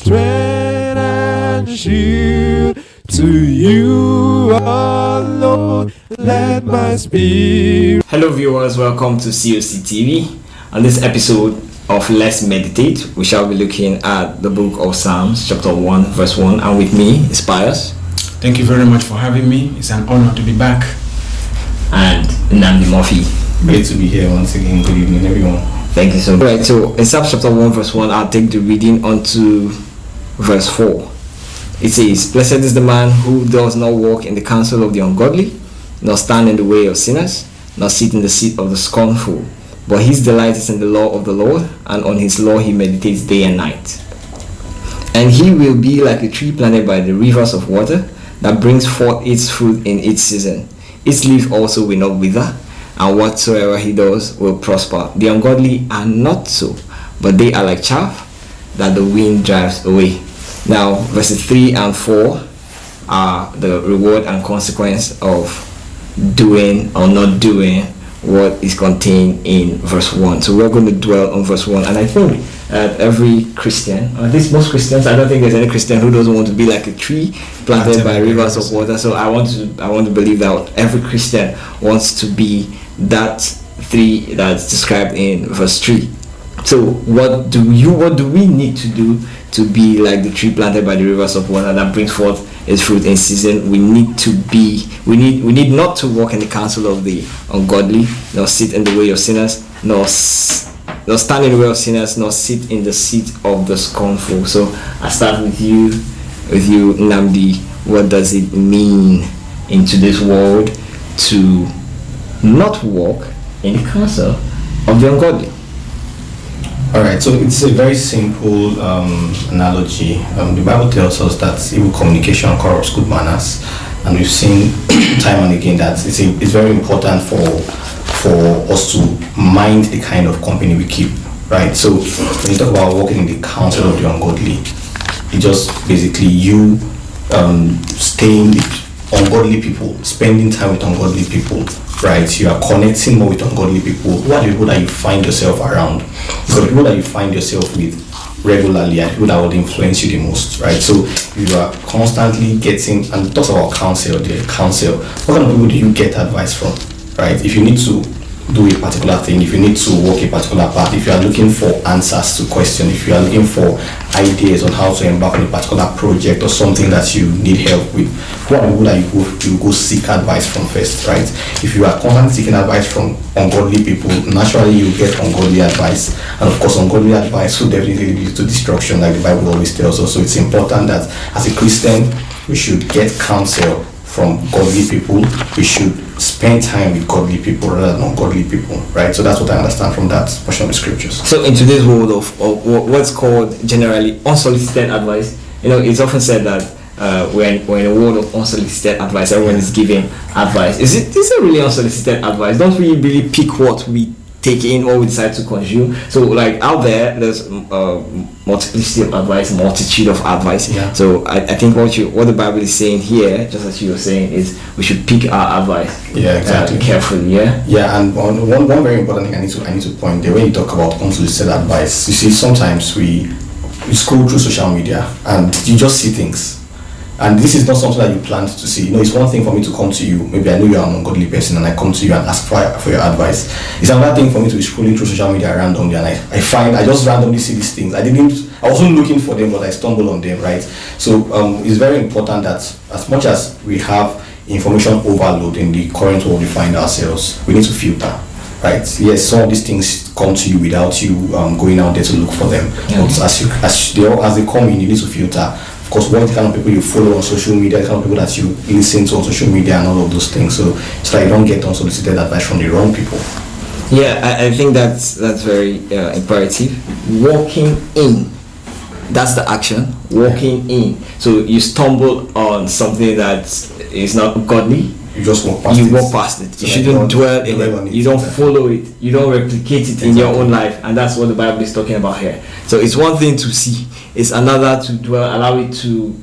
strength and shield. To you alone, let my spirit. Hello viewers, welcome to COC TV. On this episode of Let's Meditate, we shall be looking at the book of Psalms, chapter 1, verse 1. And with me is Pius. Thank you very much for having me. It's an honor to be back. And Nnamdi Murphy. Great to be here once again. Good evening, everyone. Thank you so much. Right, so in Psalms chapter 1, verse 1, I'll take the reading on to verse 4. It says, "Blessed is the man who does not walk in the counsel of the ungodly, nor stand in the way of sinners, nor sit in the seat of the scornful. But his delight is in the law of the Lord, and on his law he meditates day and night. And he will be like a tree planted by the rivers of water, that brings forth its fruit in its season. Its leaf also will not wither, and whatsoever he does will prosper. The ungodly are not so, but they are like chaff that the wind drives away." Now, verses 3 and 4 are the reward and consequence of doing or not doing what is contained in verse 1. So we're going to dwell on verse 1. And I think every Christian, or at least most Christians, I don't think there's any Christian who doesn't want to be like a tree planted by rivers of water. So I want to believe that every Christian wants to be that tree that's described in verse 3. So what do we need to do to be like the tree planted by the rivers of water that brings forth its fruit in season? We need not to walk in the counsel of the ungodly, nor sit in the way of sinners, nor stand in the way of sinners, nor sit in the seat of the scornful. So I start with you, Nnamdi. What does it mean in today's world to not walk in the counsel of the ungodly? Alright, so it's a very simple analogy. The Bible tells us that evil communication corrupts good manners, and we've seen time and again that it's very important for us to mind the kind of company we keep, right? So when you talk about walking in the counsel of the ungodly, it just basically you staying with ungodly people, spending time with ungodly people, right? You are connecting more with ungodly people. What are the people that you find yourself around? So the people that you find yourself with regularly are people that will influence you the most, right? So you are constantly getting, and talks about counsel, what kind of people do you get advice from, right? If you need to do a particular thing, if you need to walk a particular path, if you are looking for answers to questions, if you are looking for ideas on how to embark on a particular project or something that you need help with, who are the people that you go seek advice from first, right? If you are constantly seeking advice from ungodly people, naturally you get ungodly advice, and of course ungodly advice will definitely lead you to destruction, like the Bible always tells us. So it's important that as a Christian we should get counsel from godly people. We should spend time with godly people rather than ungodly people, right? So that's what I understand from that portion of the scriptures. So in today's world of what's called generally unsolicited advice, it's often said that we're in a world of unsolicited advice. Everyone is giving advice. Is it really unsolicited advice? Don't we really pick what we take in or we decide to consume? So like out there's multiplicity of advice, multitude of advice. Yeah. So I think what the Bible is saying here, just as you were saying, is we should pick our advice. Yeah, exactly. Carefully. Yeah. And one very important thing I need to point there, when you talk about unsolicited advice, you see sometimes we scroll through social media and you just see things. And this is not something that you planned to see. It's one thing for me to come to you. Maybe I know you're an ungodly person and I come to you and ask for your advice. It's another thing for me to be scrolling through social media randomly and I just randomly see these things. I wasn't looking for them, but I stumble on them, right? So it's very important that as much as we have information overload in the current world we find ourselves, we need to filter, right? Yes, some of these things come to you without you going out there to look for them. Yeah. But as they come in, you need to filter. Of course, what kind of people you follow on social media, the kind of people that you listen to on social media and all of those things. So you don't get unsolicited advice from the wrong people. Yeah, I think that's very imperative. Walking in, that's the action. Walking in. So you stumble on something that is not godly. You just walk past it. You walk past it. You shouldn't dwell in it. You don't follow it. You don't replicate it in your own life. And that's what the Bible is talking about here. So it's one thing to see. It's another to dwell, allow it to,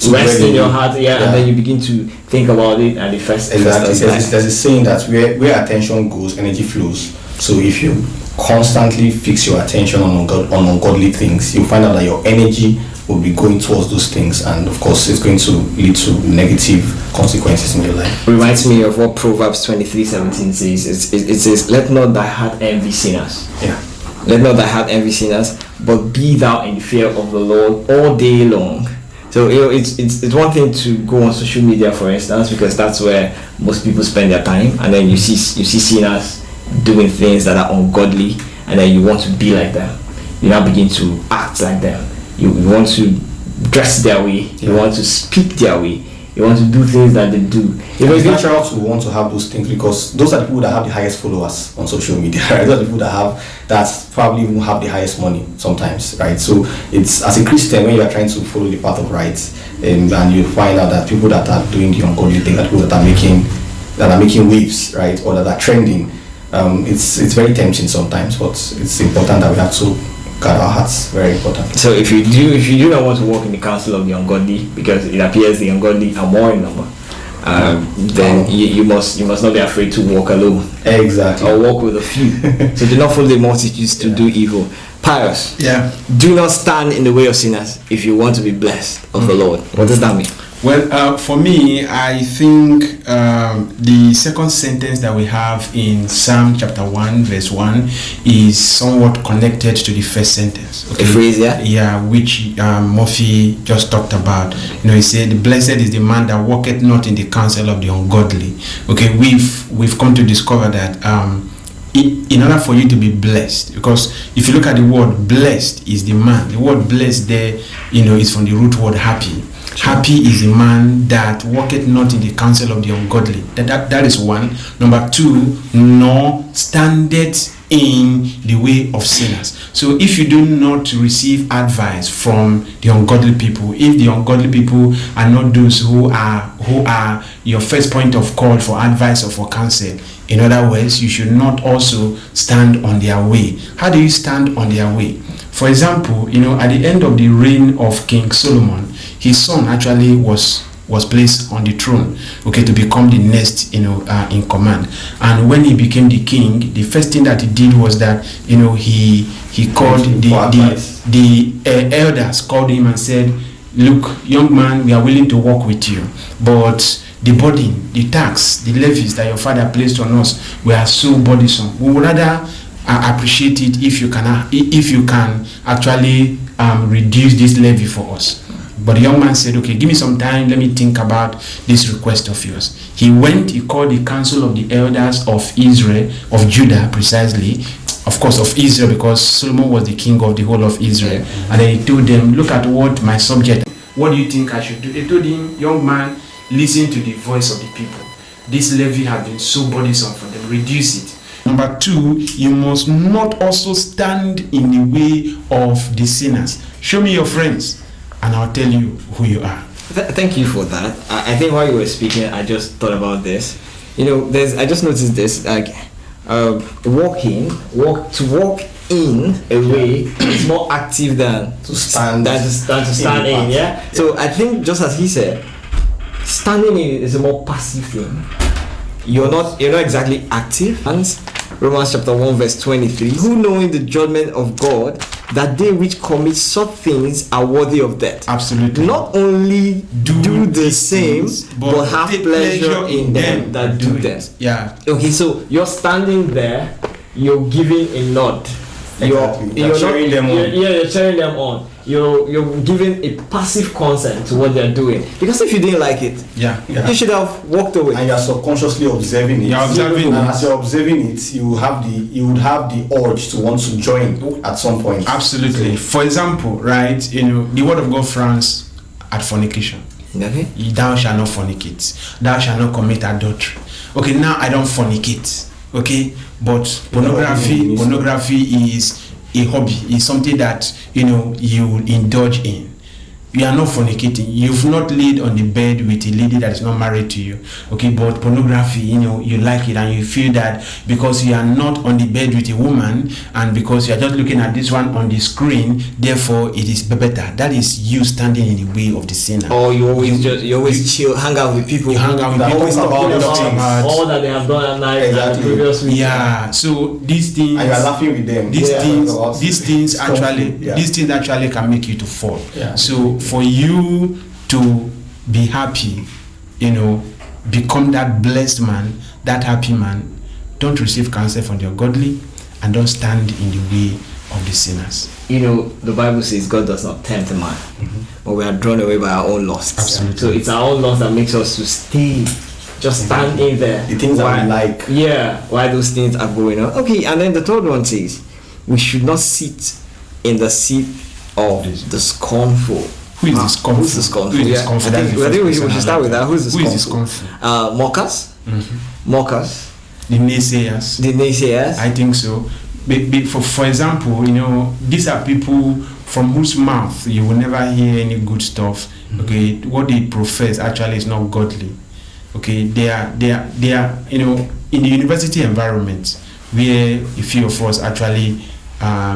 rest in your heart, and then you begin to think about it, and the first exactly. There's a saying that where attention goes, energy flows. So if you constantly fix your attention on ungodly things, you'll find out that your energy will be going towards those things, and of course it's going to lead to negative consequences in your life. Reminds me of what Proverbs 23:17 says. It says, "Let not thy heart envy sinners." Yeah. Let not thy heart envy sinners, but be thou in fear of the Lord all day long. So it's one thing to go on social media, for instance, because that's where most people spend their time, and then you see sinners doing things that are ungodly, and then you want to be like them. You now begin to act like them. You want to dress their way. You want to speak their way. You want to do things that they do. It's natural to want to have those things, because those are the people that have the highest followers on social media, right? Those are the people that probably even have the highest money sometimes, right? So it's, as a Christian, when you are trying to follow the path of right, and you find out that people that are doing the ungodly thing, that people that are making waves, right, or that are trending, it's very tempting sometimes, but it's important that we have to guard our hearts. Very important. So if you do not want to walk in the counsel of the ungodly, because it appears the ungodly are more in number, then you must not be afraid to walk alone. Exactly. Or walk with a few. So do not follow the multitudes to do evil. Pious. Yeah. Do not stand in the way of sinners if you want to be blessed of the Lord. What does that mean? Well, for me, I think the second sentence that we have in Psalm chapter 1, verse 1 is somewhat connected to the first sentence. Okay. The phrase, yeah? Yeah, which Murphy just talked about. You know, he said, "Blessed is the man that walketh not in the counsel of the ungodly." Okay, we've come to discover that in order for you to be blessed, because if you look at the word blessed is the man. The word blessed there, is from the root word happy. Happy is a man that walketh not in the counsel of the ungodly. That is one. Number two, nor standeth in the way of sinners. So if you do not receive advice from the ungodly people, if the ungodly people are not those who are your first point of call for advice or for counsel, in other words, you should not also stand on their way. How do you stand on their way? For example, at the end of the reign of King Solomon, his son actually was placed on the throne, to become the next, in command. And when he became the king, the first thing that he did was that, he called the elders, called him and said, "Look, young man, we are willing to work with you, but the burden, the tax, the levies that your father placed on us were so burdensome. We would rather appreciate it if you can actually reduce this levy for us." But the young man said, "Okay, give me some time, let me think about this request of yours." He went, he called the council of the elders of Israel, of Judah precisely, of course of Israel, because Solomon was the king of the whole of Israel. And then he told them, "Look at what my subject, what do you think I should do?" They told him, "Young man, listen to the voice of the people. This levy has been so burdensome for them, reduce it." Number two, you must not also stand in the way of the sinners. Show me your friends, and I'll tell you who you are. Thank you for that. I think while you were speaking, I just thought about this. I just noticed this, like, walk in a way is more active than to stand in. Yeah. So I think, just as he said, standing in is a more passive thing. You're not exactly active. And Romans chapter 1 verse 23, "Who knowing the judgment of God, that they which commit such things are worthy of death." Absolutely. Not only do the same, but have pleasure in them that do them. Yeah. Okay, so you're standing there, you're giving a nod. You're cheering them on. You're cheering them on. You're giving a passive consent to what they're doing. Because if you didn't like it, you should have walked away. And you're subconsciously observing it. You're observing and as you're observing it, you would have the urge to want to join at some point. Absolutely. For example, right, the word of God frowns at fornication. Okay. Thou shalt not fornicate. Thou shalt not commit adultery. Okay, now I don't fornicate. Okay, but pornography is a hobby. It's something that you indulge in. you are not fornicating. You've not laid on the bed with a lady that is not married to you. Okay, but pornography, you like it and you feel that because you are not on the bed with a woman and because you are just looking at this one on the screen, therefore it is better. That is you standing in the way of the sinner. Or you always chill, hang out with people. You hang out with always people talking about all that they have done at night and the previous week. Yeah, so these things, and you are laughing with them. These things actually can make you to fall. Yeah. So for you to be happy, become that blessed man, that happy man, don't receive counsel from the ungodly and don't stand in the way of the sinners. The Bible says God does not tempt a man, but we are drawn away by our own lusts. Absolutely. So it's our own lust that makes us to stay, just stand in there. The things that we like. Yeah, why those things are going on. Okay, and then the third one says, we should not sit in the seat of the scornful. Who is the scornful? Who's the scornful? Who is the scornful? I think we should start with that. Who's the scornful? Mockers? Mockers? The naysayers. The naysayers? I think so. For example, these are people from whose mouth you will never hear any good stuff. Okay, what they profess actually is not godly. Okay, they are in the university environment where a few of us actually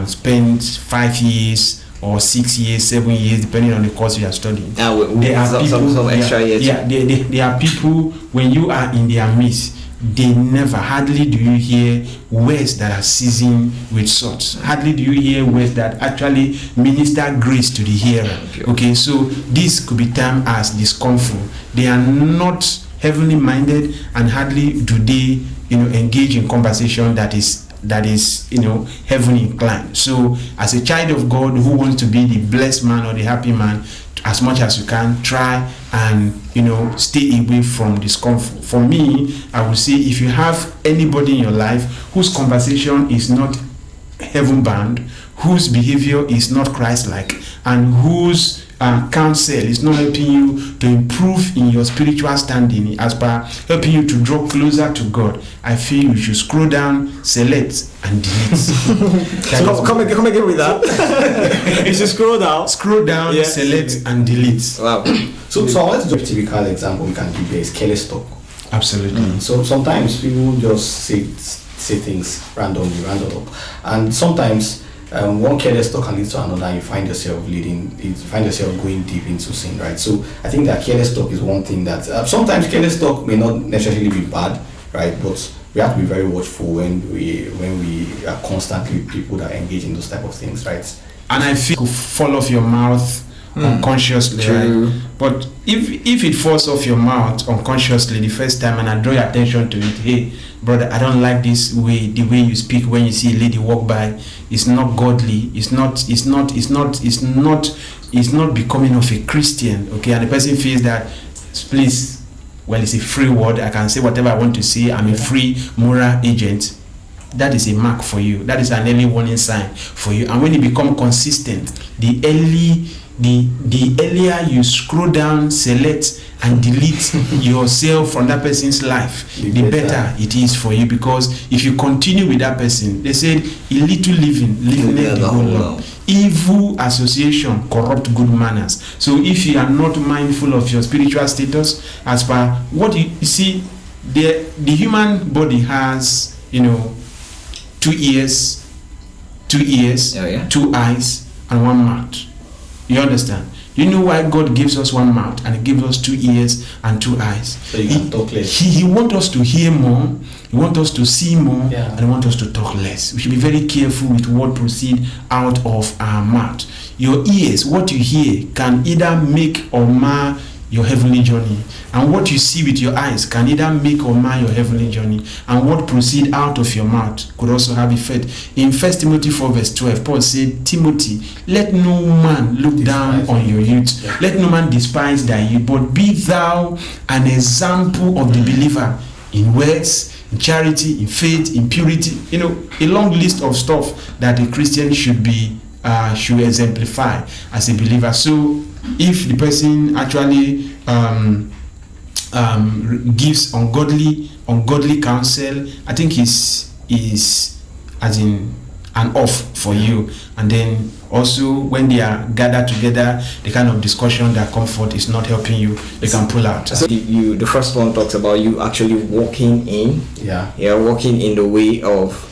spend 5 years or 6 years, 7 years, depending on the course you are studying. There are some extra years. Yeah, there are people, when you are in their midst, hardly do you hear words that are seasoned with salt. Hardly do you hear words that actually minister grace to the hearer. Okay, so this could be termed as discomfort. They are not heavenly minded and hardly do they engage in conversation that is heavenly inclined. So as a child of God who wants to be the blessed man or the happy man, as much as you can, try and stay away from discomfort. For me, I would say, if you have anybody in your life whose conversation is not heaven bound, whose behavior is not Christ-like, and whose counsel is not helping you to improve in your spiritual standing, as per helping you to draw closer to God, I feel you should scroll down, select, and delete. Come again with that. You should scroll down, select, and delete. Wow. So I want to do a typical example we can give here is careless talk. Absolutely. So sometimes people just say things randomly, and sometimes one careless talk can lead to another, and you find yourself going deep into sin, right? So I think that careless talk is one thing that sometimes careless talk may not necessarily be bad, right? But we have to be very watchful when we are constantly with people that engage in those type of things, right? And I feel it fall off your mouth unconsciously, right? But if it falls off your mouth unconsciously the first time, and I draw your attention to it, hey brother, I don't like the way you speak when you see a lady walk by. It's not godly. It's not becoming of a Christian. Okay, and the person feels that, please, well, it's a free word, I can say whatever I want to say, I'm a free moral agent. That is a mark for you. That is an early warning sign for you. And when you become consistent, the earlier you scroll down, select, and delete yourself from that person's life, the better it is for you. Because if you continue with that person, they said, a little living the whole law. Evil association corrupt good manners. So if you are not mindful of your spiritual status, as per what you see, the human body has 2 ears, 2 eyes, and 1 mouth. You understand? You know why God gives us 1 mouth and He gives us 2 ears and 2 eyes? So you can talk less. He wants us to hear more, He wants us to see more, and He wants us to talk less. We should be very careful with what proceeds out of our mouth. Your ears, what you hear, can either make or mar your heavenly journey, and what you see with your eyes can either make or mar your heavenly journey, and what proceeds out of your mouth could also have effect. In 1 Timothy 4 verse 12, Paul said, Timothy, let no man look down on your youth, let no man despise thy youth, but be thou an example of the believer in words, in charity, in faith, in purity. A long list of stuff that a Christian should exemplify as a believer. So if the person actually gives ungodly counsel, I think is as in an off for you. And then also when they are gathered together, the kind of discussion that comfort is not helping you, they can pull out. So the first one talks about you actually walking in, walking in the way of,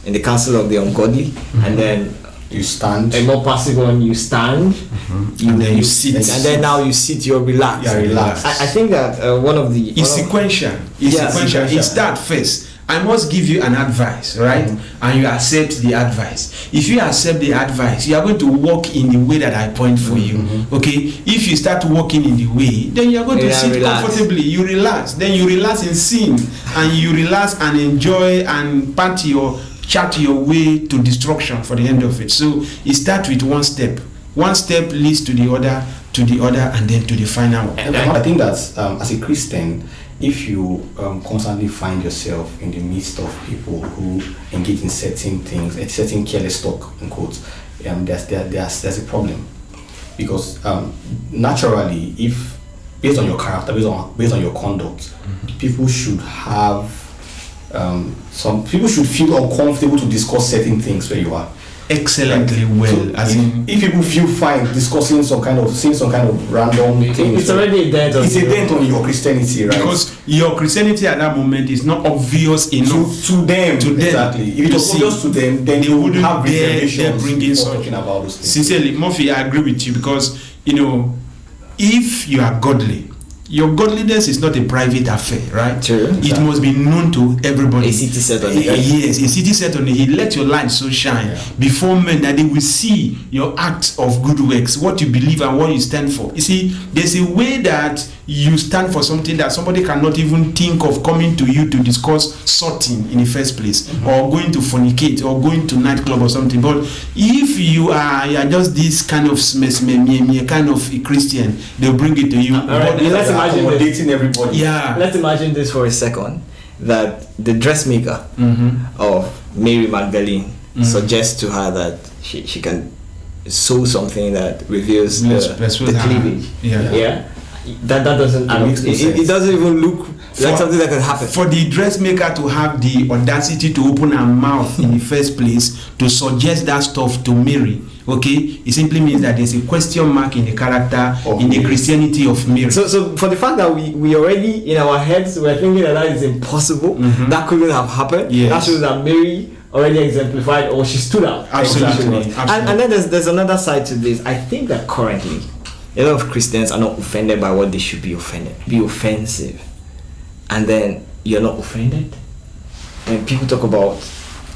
in the counsel of the ungodly, and then you stand. A more passive one, you stand, and then you sit, and then now you sit, you're relaxed. Yeah, relaxed. I think that one of the it's sequential. It's that first. I must give you an advice, right? And you accept the advice. If you accept the advice, you are going to walk in the way that I point for you. Okay? If you start walking in the way, then you are going to sit comfortably. You relax. Then you relax in sin, and you relax and enjoy and party or chart your way to destruction for the end of it. So it starts with one step. One step leads to the other, and then to the final one. I think that as a Christian, if you constantly find yourself in the midst of people who engage in certain things, certain careless talk, in quotes, there's a problem. Because naturally, if based on your character, based on your conduct, people should have some people should feel uncomfortable to discuss certain things where you are. Excellently well. So if people feel fine discussing saying some kind of random thing, it's already a dent. It's a dent on your Christianity, right? Because your Christianity at that moment is not obvious enough to them. Exactly. If it was obvious to them, then they wouldn't have dare bringing talking about those things. Sincerely, Murphy, I agree with you, because if you are godly, your godliness is not a private affair, right? True. It must be known to everybody. A city set on the hill. Yes, a city set on the hill. Let your light so shine before men that they will see your acts of good works, what you believe and what you stand for. You see, there's a way that you stand for something that somebody cannot even think of coming to you to discuss sorting in the first place, or going to fornicate, or going to nightclub or something. But if you are just this kind of kind of a Christian, they'll bring it to you. Let's imagine accommodating everybody. Yeah. Let's imagine this for a second, that the dressmaker of Mary Magdalene suggests to her that she can sew something that reveals the cleavage. Yeah. That doesn't it doesn't even look like something that can happen. For the dressmaker to have the audacity to open her mouth in the first place to suggest that stuff to Mary, okay, it simply means that there's a question mark in the character, in the Christianity of Mary. So for the fact that we already in our heads we're thinking that is impossible, that couldn't have happened, that shows that Mary already exemplified, or she stood out. Absolutely. And then there's another side to this. I think that currently a lot of Christians are not offended by what they should be offensive, and then you're not offended, and people talk about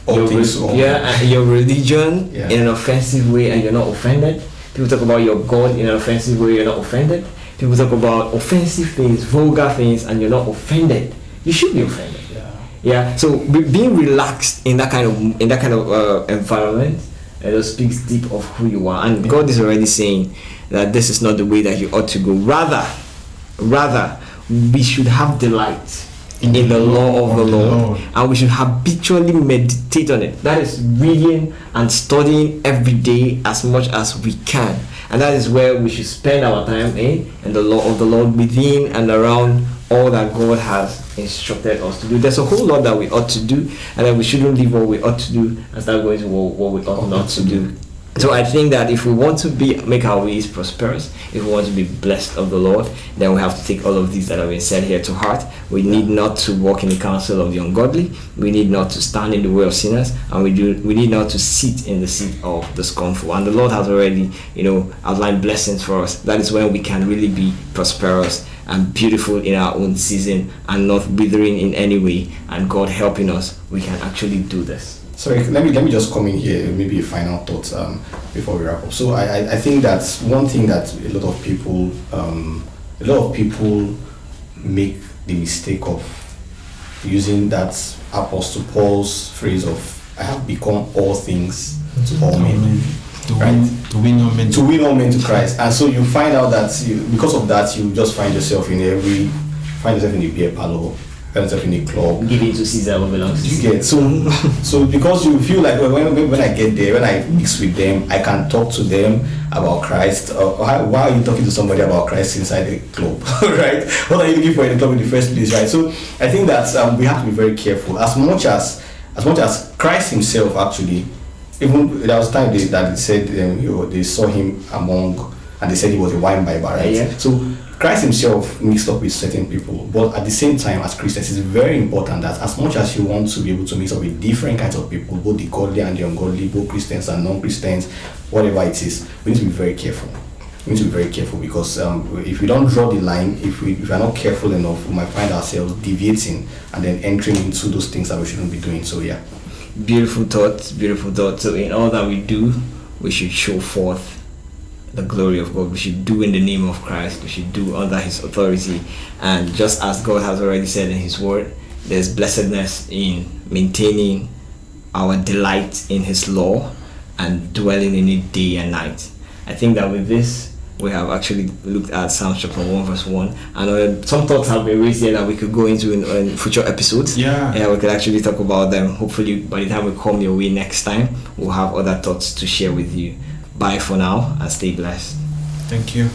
your religion in an offensive way, and you're not offended. People talk about your God in an offensive way, you're not offended. People talk about offensive things, vulgar things, and you're not offended. You should be offended. So being relaxed in that kind of environment, it speaks deep of who you are, and God is already saying that this is not the way that you ought to go. Rather, we should have delight in the law of the Lord, and we should habitually meditate on it. That is reading and studying every day as much as we can, and that is where we should spend our time in the law of the Lord, within and around all that God has instructed us to do. There's a whole lot that we ought to do, and then we shouldn't leave what we ought to do and start going to what we ought not to do. So I think that if we want to make our ways prosperous, if we want to be blessed of the Lord, then we have to take all of these that have been said here to heart. We need not to walk in the counsel of the ungodly. We need not to stand in the way of sinners, and we need not to sit in the seat of the scornful. And the Lord has already, outlined blessings for us. That is when we can really be prosperous and beautiful in our own season, and not withering in any way. And God helping us, we can actually do this. Sorry, let me just come in here, maybe a final thought before we wrap up. So I think that's one thing that a lot of people make the mistake of using that Apostle Paul's phrase of "I have become all things to all men." To win all men to Christ. And so you find out that because of that, you just find yourself in a beer parlor, find yourself in a club. Giving to Caesar what belongs to Caesar. You get so because you feel like when I get there, when I mix with them, I can talk to them about Christ. Why are you talking to somebody about Christ inside the club? Right? What are you looking for in the club in the first place? Right? So I think that we have to be very careful. As much as Christ himself actually even there was time that they said they saw him among, and they said he was a wine bibber, right? Yeah. So Christ himself mixed up with certain people, but at the same time, as Christians, it's very important that as much as you want to be able to mix up with different kinds of people, both the godly and the ungodly, both Christians and non-Christians, whatever it is, we need to be very careful. We need to be very careful because if we don't draw the line, if we are not careful enough, we might find ourselves deviating and then entering into those things that we shouldn't be doing. So yeah. Beautiful thoughts, beautiful thoughts. So in all that we do, we should show forth the glory of God. We should do in the name of Christ. We should do under his authority. And just as God has already said in his word, there's blessedness in maintaining our delight in his law and dwelling in it day and night. I think that with this, we have actually looked at Psalms chapter 1 verse 1, and some thoughts have been raised here that we could go into in future episodes. Yeah, we could actually talk about them. Hopefully by the time we come your way next time, we'll have other thoughts to share with you. Bye for now and stay blessed. Thank you.